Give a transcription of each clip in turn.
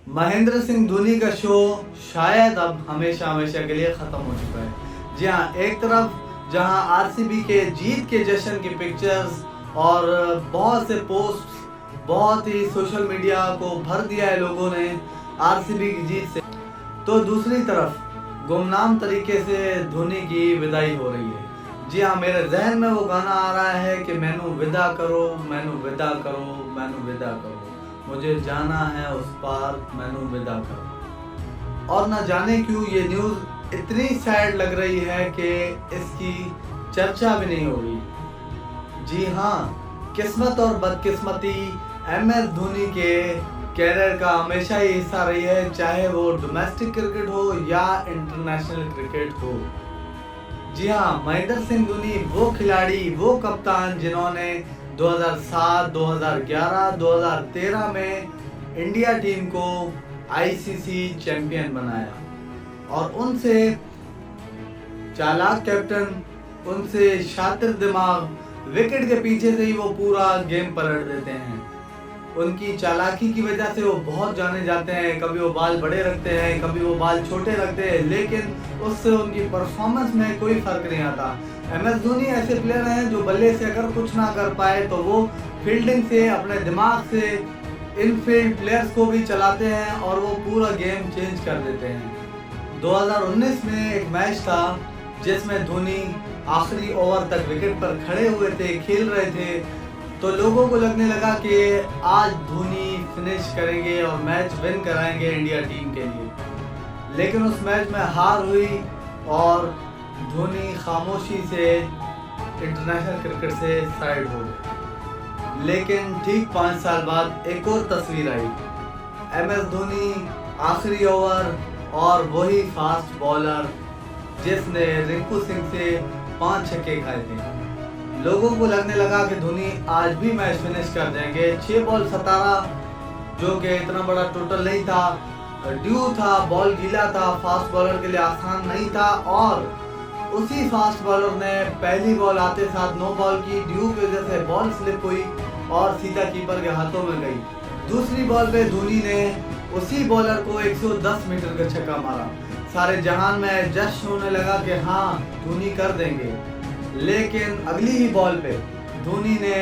महेंद्र सिंह धोनी का शो शायद अब हमेशा हमेशा के लिए ख़त्म हो चुका है। जी हाँ, एक तरफ जहां आरसीबी के जीत के जश्न की पिक्चर्स और बहुत से पोस्ट बहुत ही सोशल मीडिया को भर दिया है लोगों ने आरसीबी की जीत से, तो दूसरी तरफ गुमनाम तरीके से धोनी की विदाई हो रही है। जी हाँ, मेरे जहन में वो गाना आ रहा है कि मैनू विदा करो, मैनू विदा करो, मैनू विदा करो, मुझे जाना है उस पार, मैनू विदा करो। और ना जाने क्यों ये न्यूज़ इतनी सैड लग रही है कि इसकी चर्चा भी नहीं होगी। जी हाँ, किस्मत और बदकिस्मती MS धोनी के कैरियर का हमेशा ही हिस्सा रही है, चाहे वो डोमेस्टिक क्रिकेट हो या इंटरनेशनल क्रिकेट हो। जी हाँ, महेंद्र सिंह धोनी वो खिलाड़ी, वो कप्तान जिन्होंने 2007, 2011, 2013 में इंडिया टीम को ICC चैंपियन बनाया और उनसे चालाक कैप्टन, उनसे शातिर दिमाग, विकेट के पीछे से ही वो पूरा गेम पलट देते हैं। उनकी चालाकी की वजह से वो बहुत जाने जाते हैं। कभी वो बाल बड़े रखते हैं, कभी वो बाल छोटे रखते हैं, लेकिन उससे उनकी परफॉर्मेंस में कोई फर्क नहीं आता। MS धोनी ऐसे प्लेयर हैं जो बल्ले से अगर कुछ ना कर पाए तो वो फील्डिंग से, अपने दिमाग से इनफील्ड प्लेयर्स को भी चलाते हैं और वो पूरा गेम चेंज कर देते हैं। 2019 में एक मैच था जिसमें धोनी आखिरी ओवर तक विकेट पर खड़े हुए थे, खेल रहे थे, तो लोगों को लगने लगा कि आज धोनी फिनिश करेंगे और मैच विन कराएंगे इंडिया टीम के लिए। लेकिन उस मैच में हार हुई और धोनी खामोशी से इंटरनेशनल क्रिकेट से साइड हो गए। लेकिन ठीक 5 साल बाद एक और तस्वीर आई, MS धोनी आखिरी ओवर और वही फास्ट बॉलर जिसने रिंकू सिंह से 5 छक्के खाए थे। लोगों को लगने लगा कि धोनी आज भी मैच फिनिश कर देंगे। 6 बॉल 17, जो कि इतना बड़ा टोटल नहीं था, ड्यू था, बॉल गीला था, फास्ट बॉलर के लिए आसान नहीं था और उसी फास्ट बॉलर ने पहली बॉल आते साथ नो बॉल की, ड्यू की वजह से बॉल स्लिप हुई और सीधा कीपर के हाथों में गई। दूसरी बॉल पे धोनी ने उसी बॉलर को 110 मीटर का छक्का मारा। सारे जहान में जश्न होने लगा कि हाँ, धोनी कर देंगे। लेकिन अगली ही बॉल पे धोनी ने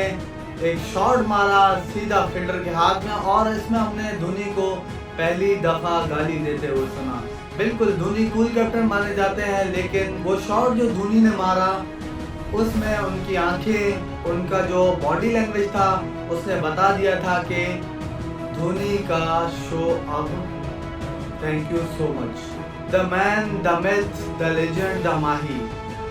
एक शॉट मारा सीधा फील्डर के हाथ में और इसमें हमने धोनी को पहली दफा गाली देते हुए सुना। बिल्कुल, धोनी कूल कैप्टन माने जाते हैं, लेकिन वो शॉट जो धोनी ने मारा उसमें उनकी आंखें, उनका जो बॉडी लैंग्वेज था, उसने बता दिया था कि धोनी का शो अब, thank you so much, the man, the myth, the legend, the Mahi,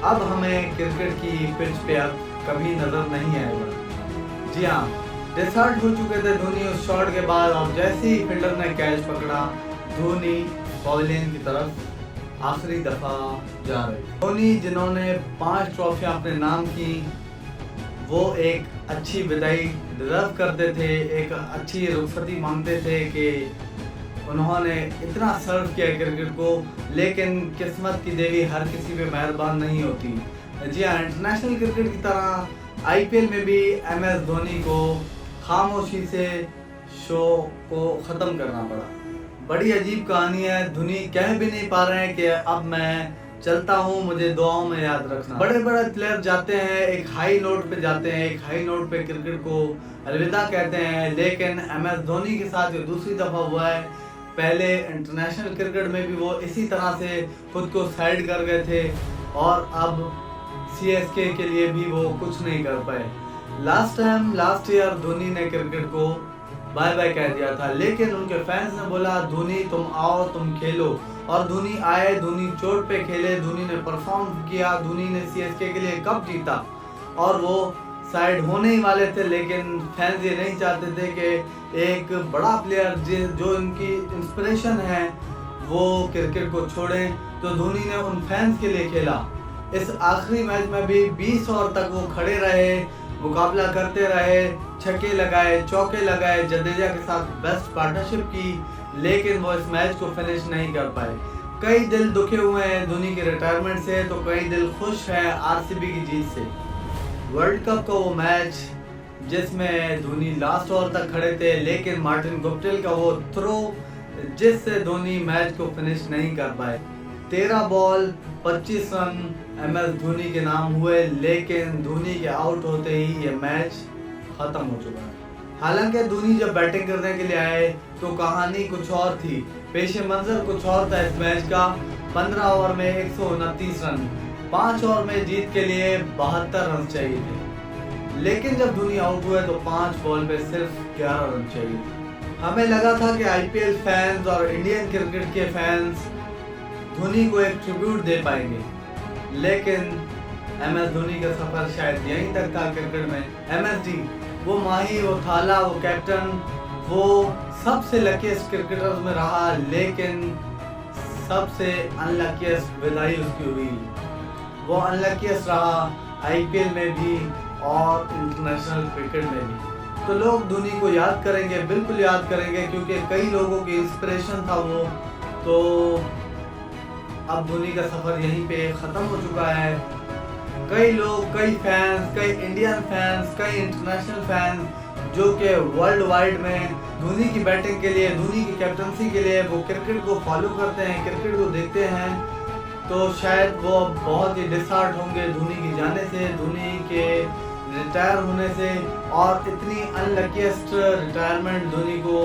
अब हमें क्रिकेट की पिच पे अब कभी नजर नहीं आएगा। जी हाँ, डिसहार्ट हो चुके थे धोनी उस शॉट के बाद और जैसे ही फील्डर ने कैच पकड़ा, धोनी पवेलियन की तरफ आखिरी दफा जा रहे। धोनी जिन्होंने 5 ट्रॉफियां अपने नाम की, वो एक अच्छी विदाई डिजर्व करते थे, एक अच्छी रुखसती मांगते थे कि उन्होंने इतना सर्व किया क्रिकेट को, लेकिन किस्मत की देवी हर किसी पे मेहरबान नहीं होती। जी हाँ, इंटरनेशनल क्रिकेट की तरह IPL में भी MS धोनी को खामोशी से शो को ख़त्म करना पड़ा। बड़ी अजीब कहानी है। धोनी कह भी नहीं पा रहे हैं कि अब मैं चलता हूँ, मुझे दुआओं में याद रखना। बड़े बड़े प्लेयर जाते हैं, एक हाई नोट पे जाते हैं, एक हाई नोट पे क्रिकेट को अलविदा कहते हैं, लेकिन MS धोनी के साथ ये दूसरी दफ़ा हुआ है। पहले इंटरनेशनल क्रिकेट में भी वो इसी तरह से खुद को साइड कर गए थे और अब CSK के लिए भी वो कुछ नहीं कर पाए। लास्ट ईयर धोनी ने क्रिकेट को बाय बाय कह दिया था, लेकिन उनके फैंस ने बोला धोनी तुम आओ, तुम खेलो, और धोनी आए, धोनी चोट पे खेले, धोनी ने परफॉर्म किया, धोनी ने CSK के लिए कप जीता और वो साइड होने ही वाले थे। लेकिन फैंस ये नहीं चाहते थे कि एक बड़ा प्लेयर जो इनकी इंस्पिरेशन है वो क्रिकेट को छोड़ें, तो धोनी ने उन फैंस के लिए खेला। इस आखिरी मैच में भी 20 ओवर तक वो खड़े रहे, मुकाबला करते रहे, छक्के लगाए, चौके लगाए, जडेजा के साथ बेस्ट पार्टनरशिप की, लेकिन वो इस मैच को फिनिश नहीं कर पाए। कई दिल दुखे हुए हैं धोनी के रिटायरमेंट से, तो कई दिल खुश है RCB की जीत से। वर्ल्ड कप का वो मैच जिसमें धोनी लास्ट ओवर तक खड़े थे, लेकिन मार्टिन गुप्टिल का वो थ्रो जिससे धोनी मैच को फिनिश नहीं कर पाए। 13 बॉल 25 रन MS धोनी के नाम हुए, लेकिन धोनी के आउट होते ही ये मैच खत्म हो चुका है। हालांकि धोनी जब बैटिंग करने के लिए आए तो कहानी कुछ और थी, पेश मंजर कुछ और था इस मैच का। 15 ओवर में 129 रन, 5 ओवर में जीत के लिए 72 रन चाहिए थे, लेकिन जब धोनी आउट हुए तो 5 बॉल पे सिर्फ 11 रन चाहिए थे। हमें लगा था कि IPL फैंस और इंडियन क्रिकेट के फैंस धोनी को एक ट्रिब्यूट दे पाएंगे, लेकिन MS धोनी का सफर शायद यहीं तक था क्रिकेट में। MSD वो माही, वो थाला, वो कैप्टन, वो सबसे लकीस्ट क्रिकेटर्स में रहा, लेकिन सबसे अनलकीस्ट विदाई उसकी हुई। वो अनलकीस्ट रहा IPL में भी और इंटरनेशनल क्रिकेट में भी। तो लोग धोनी को याद करेंगे, बिल्कुल याद करेंगे, क्योंकि कई लोगों की इंस्पिरेशन था वो। तो अब धोनी का सफर यहीं पे ख़त्म हो चुका है। कई लोग, कई फैंस, कई इंडियन फैंस, कई इंटरनेशनल फैंस जो कि वर्ल्ड वाइड में धोनी की बैटिंग के लिए, धोनी की कैप्टनसी के लिए वो क्रिकेट को फॉलो करते हैं, क्रिकेट को देखते हैं, तो शायद वो बहुत ही डिसहार्ट होंगे धोनी के जाने से, धोनी के रिटायर होने से। और इतनी अनलकीस्ट रिटायरमेंट धोनी को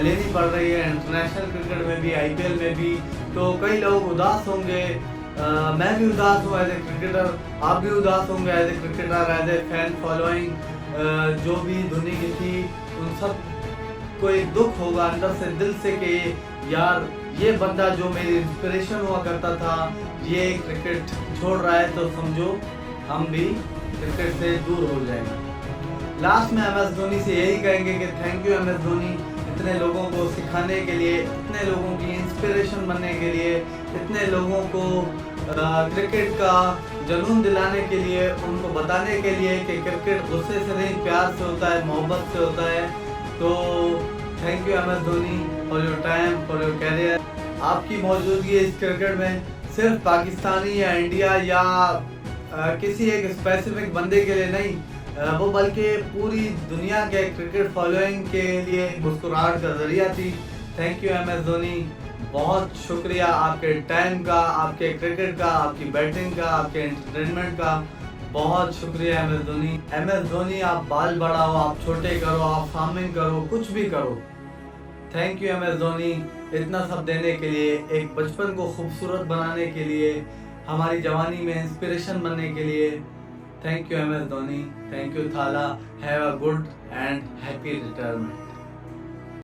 लेनी पड़ रही है इंटरनेशनल क्रिकेट में भी, IPL में भी। तो कई लोग उदास होंगे, मैं भी उदास हूँ एज ए क्रिकेटर, आप भी उदास होंगे as a cricketer, as a fan following जो भी धोनी की थी। उन सब को एक दुख होगा अंदर से, दिल से, कि यार ये बंदा जो मेरी इंस्पिरेशन हुआ करता था ये क्रिकेट छोड़ रहा है, तो समझो हम भी क्रिकेट से दूर हो जाएंगे। लास्ट में MS धोनी से यही कहेंगे कि थैंक यू MS धोनी, इतने लोगों को सिखाने के लिए, इतने लोगों की इंस्पिरेशन बनने के लिए, इतने लोगों को क्रिकेट का जुनून दिलाने के लिए, उनको बताने के लिए कि क्रिकेट गुस्से से नहीं, प्यार से होता है, मोहब्बत से होता है। तो thank you MS Dhoni for your time, for your career. आपकी मौजूदगी इस क्रिकेट में सिर्फ पाकिस्तानी या इंडिया या किसी एक स्पेसिफिक बंदे के लिए नहीं, वो बल्कि पूरी दुनिया के क्रिकेट फॉलोइंग के लिए मुस्कुराहट का जरिया थी। थैंक यू MS धोनी, बहुत शुक्रिया आपके टाइम का, आपके क्रिकेट का, आपकी बैटिंग का, आपके एंटरटेनमेंट का, बहुत शुक्रिया MS धोनी। MS धोनी आप बाल बढ़ाओ, आप छोटे करो, आप फार्मिंग करो, कुछ भी करो। थैंक यू MS धोनी, इतना सब देने के लिए, एक बचपन को खूबसूरत बनाने के लिए, हमारी जवानी में इंस्पिरेशन बनने के लिए। Thank you MS Dhoni, thank you Thala, have a good and happy retirement.